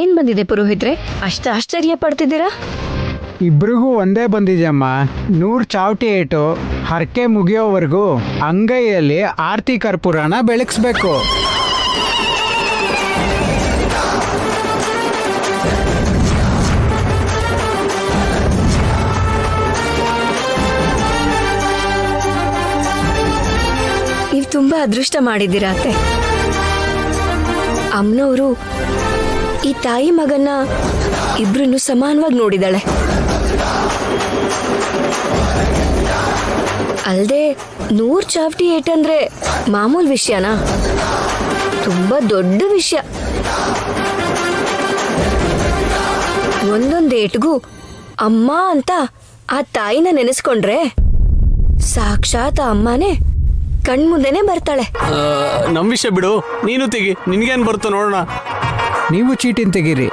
ಏನ್ ಬಂದಿದೆ ಪುರೋಹಿತ್ರೆ? ಅಷ್ಟ ಆಶ್ಚರ್ಯ ಪಡ್ತಿದ್ದೀರಾ? ಇಬ್ರಿಗೂ ಒಂದೇ ಬಂದಿದೆಯಮ್ಮ. 100 ಚಾವಟಿ ಏಟು ಹರಕೆ ಮುಗಿಯೋವರೆಗೂ ಅಂಗೈಯಲ್ಲಿ ಆರತಿ ಕರ್ಪೂರನ ಬೆಳಗಿಸ್ಬೇಕು. ನೀವು ತುಂಬಾ ಅದೃಷ್ಟ ಮಾಡಿದ್ದೀರಾ ಅತ್ತೆ. ಅಮ್ಮನವರು ಈ ತಾಯಿ ಮಗನ್ನ ಇಬ್ರನ್ನು ಸಮಾನವಾಗಿ ನೋಡಿದಾಳೆ. ಅಲ್ದೆ 100 ಚಾವಟಿ ಏಟಂದ್ರೆ ಮಾಮೂಲ್ ವಿಷಯನಾ? ತುಂಬಾ ದೊಡ್ಡ ವಿಷಯ. ಒಂದೊಂದು ಏಟ್ಗೂ ಅಮ್ಮ ಅಂತ ಆ ತಾಯಿನ ನೆನೆಸ್ಕೊಂಡ್ರೆ ಸಾಕ್ಷಾತ್ ಅಮ್ಮನೇ ಕಣ್ಮುಂದೆನೆ ಬರ್ತಾಳೆ. ನಮ್ ವಿಷಯ ಬಿಡು, ನೀನು ತೆಗಿ, ನಿನ್ಗೇನ್ ಬರುತ್ತೋ ನೋಡೋಣ. ನೀವು ಚೀಟಿನ ತೆಗೀರಿ.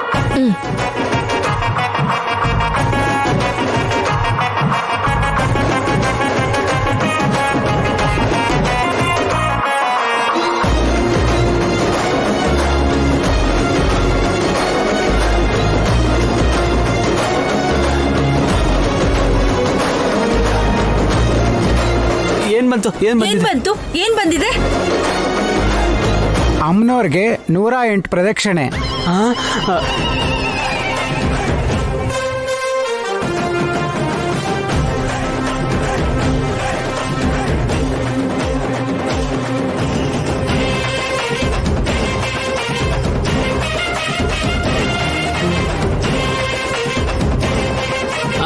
ಏನ್ ಬಂದಿದೆ? ಅಮ್ಮನವ್ರಿಗೆ 108 ಪ್ರದಕ್ಷಿಣೆ.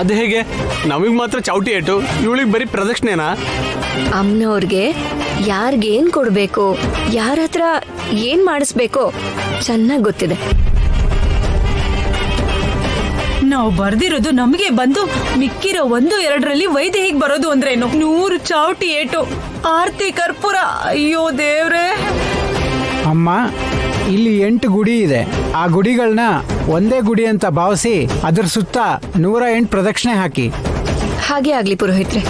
ಅದು ಹೇಗೆ? ನಮಗ್ ಮಾತ್ರ ಚಾವಟಿ ಏಟು, ಇವಳಿಗೆ ಬರೀ ಪ್ರದಕ್ಷಿಣೆನಾ? ಅಮ್ಮನವ್ರಿಗೆ ಯಾರಿಗೇನ್ ಕೊಡ್ಬೇಕು, ಯಾರ ಹತ್ರ ಏನ್ ಮಾಡಿಸ್ಬೇಕೋ ಚೆನ್ನಾಗ್ ಗೊತ್ತಿದೆ. ನಾವು ಬರ್ದಿರೋದು ನಮಗೆ ಬಂದು ಮಿಕ್ಕಿರೋ 1-2ರಲ್ಲಿ ವೈದ್ಯ ಹೇಗ್ ಬರೋದು ಅಂದ್ರೇನು? 100 ಚಾವಟಿ ಏಟು, ಆರತಿ ಕರ್ಪೂರ, ಅಯ್ಯೋ ದೇವ್ರೆ. ಅಮ್ಮ, ಇಲ್ಲಿ 8 ಗುಡಿ ಇದೆ. ಆ ಗುಡಿಗಳನ್ನ ಒಂದೇ ಗುಡಿ ಅಂತ ಭಾವಿಸಿ ಅದ್ರ ಸುತ್ತ 108 ಪ್ರದಕ್ಷಿಣೆ ಹಾಕಿ. ಹಾಗೆ ಆಗ್ಲಿ ಪುರೋಹಿತ್ರೆ.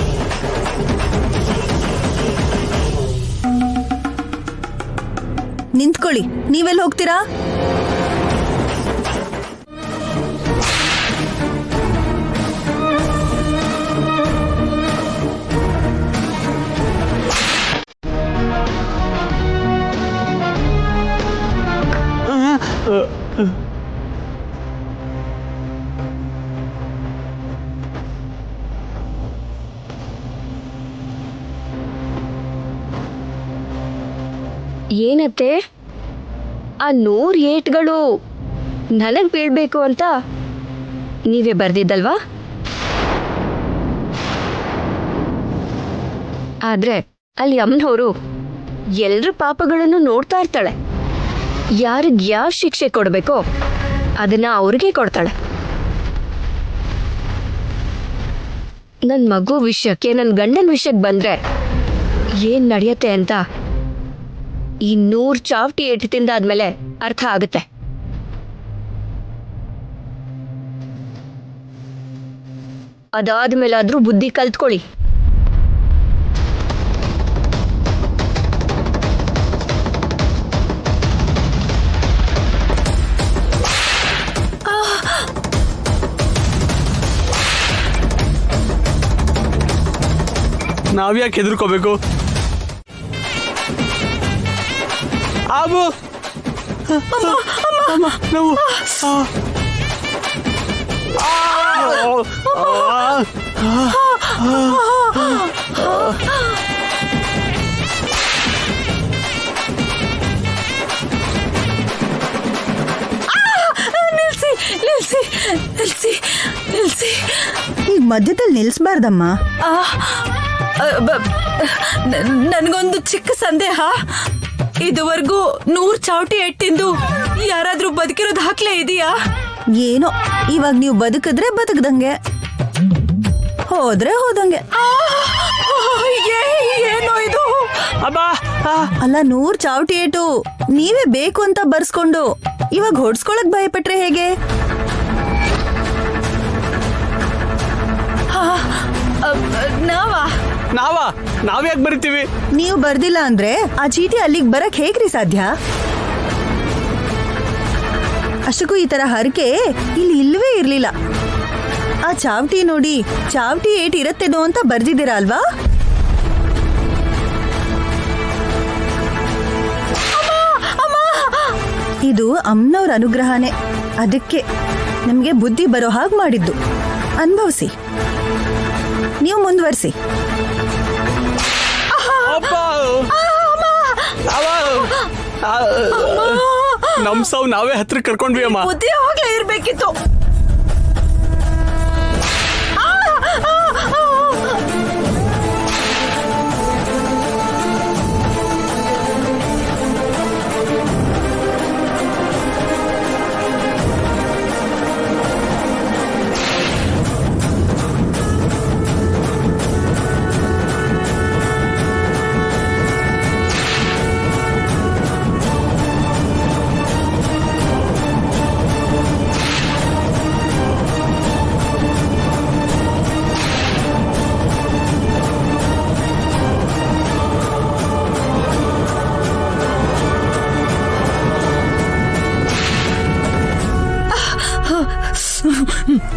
ನಿಂತ್ಕೊಳ್ಳಿ, ನೀವೆಲ್ಲಿ ಹೋಗ್ತೀರಾ? ಏನತ್ತೆ, ಆ 100 ಏಟ್ಗಳು ನನಗ್ ಬೀಳ್ಬೇಕು ಅಂತ ನೀವೇ ಬರ್ದಿದ್ದಲ್ವಾ? ಆದ್ರೆ ಅಲ್ಲಿ ಅಮ್ಮನವರು ಎಲ್ರ ಪಾಪಗಳನ್ನು ನೋಡ್ತಾ ಇರ್ತಾಳೆ. ಯಾರಿಗೆ ಯಾವ ಶಿಕ್ಷೆ ಕೊಡ್ಬೇಕೋ ಅದನ್ನ ಅವ್ರಿಗೆ ಕೊಡ್ತಾಳೆ. ನನ್ ಮಗು ವಿಷಯಕ್ಕೆ, ನನ್ ಗಂಡನ ವಿಷಯಕ್ಕೆ ಬಂದ್ರೆ ಏನ್ ನಡೆಯತ್ತೆ ಅಂತ ಈ 100 ಚಾವಟಿ ಏಟು ತಿಂದಾದ್ಮೇಲೆ ಅರ್ಥ ಆಗುತ್ತೆ. ಅದಾದ್ಮೇಲಾದ್ರೂ ಬುದ್ಧಿ ಕಲ್ತ್ಕೊಳ್ಳಿ. ನಾವ್ಯಾಕೆ ಹೆದರ್ಕೋಬೇಕು? ಆಬು, ನಾವು ನಿಲ್ಸಿ. ಈಗ ಮಧ್ಯದಲ್ಲಿ ನಿಲ್ಸ್ಬಾರ್ದಮ್ಮ. ನನ್ಗೊಂದು ಚಿಕ್ಕ ಸಂದೇಹ. ಇದುವರೆಗೂ 100 ಚಾವಟಿ ಏಟಿಂದು ಯಾರಾದ್ರೂ ಬದುಕಿರೋದು ಹಾಕ್ಲೇ ಇದೆಯಾ? ಏನೋ, ಇವಾಗ ನೀವು ಬದುಕಿದ್ರೆ ಬದುಕದಂಗೆ, ಹೋದ್ರೆ ಹೋದಂಗೆ. ಏನೋ ಇದು? ಅಲ್ಲ, 100 ಚಾವಟಿ ಏಟು ನೀವೇ ಬೇಕು ಅಂತ ಬರ್ಸ್ಕೊಂಡು ಇವಾಗ ಹೊಡ್ಸ್ಕೊಳಕ್ ಭಯಪಟ್ರೆ ಹೇಗೆ? ನಾವ್ಯಾಕೆ ಬರಿತೀವಿ? ನೀವು ಬರ್ದಿಲ್ಲ ಅಂದ್ರೆ ಆ ಚೀಟಿ ಅಲ್ಲಿಗೆ ಬರಕ್ ಹೇಗ್ರಿ ಸಾಧ್ಯ? ಅಷ್ಟಕ್ಕೂ ಈ ತರ ಹರಕೆ ಇಲ್ಲಿ ಇಲ್ಲವೇ ಇರ್ಲಿಲ್ಲ. ಆ ಚಾವಟಿ ನೋಡಿ, ಚಾವಟಿ ಏಟ್ ಇರತ್ತೇನೋ ಅಂತ ಬರ್ದಿದ್ದೀರಾ ಅಲ್ವಾ? ಇದು ಅಮ್ಮನವ್ರ ಅನುಗ್ರಹನೇ. ಅದಕ್ಕೆ ನಮ್ಗೆ ಬುದ್ಧಿ ಬರೋ ಹಾಗೆ ಮಾಡಿದ್ದು. ಅನುಭವಿಸಿ, ನೀವು ಮುಂದುವರಿಸಿ. ನಮ್ ಸಾವು ನಾವೇ ಹತ್ರ ಕರ್ಕೊಂಡ್ವಿ ಅಮ್ಮ. ಬುದ್ಧಿ ಹೋಗ್ಲೇ ಇರ್ಬೇಕಿತ್ತು.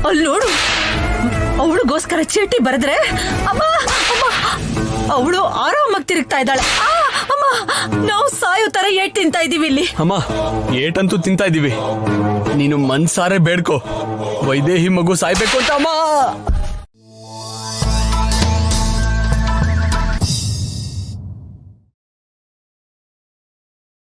ಅಲ್ಲಿ ನೋಡು, ಅವಳಿಗೋಸ್ಕರ ಚೀಟಿ ಬರೆದ್ರೆ ಅಮ್ಮ ಅಮ್ಮ ಅವಳು ಆರಾಮಾಗಿ ತಿರುಗ್ತಾ ಇದ್ದಾಳೆ. ಅಮ್ಮ, ನಾವು ಸಾಯೋ ತರ ಏಟ್ ತಿಂತಾ ಇದೀವಿ ಇಲ್ಲಿ. ಅಮ್ಮ, ಏಟಂತೂ ತಿಂತಾ ಇದೀವಿ. ನೀನು ಮನ್ಸಾರೆ ಬೇಡ್ಕೋ, ವೈದೇಹಿ ಮಗು ಸಾಯ್ಬೇಕು ಅಂತ ಅಮ್ಮ.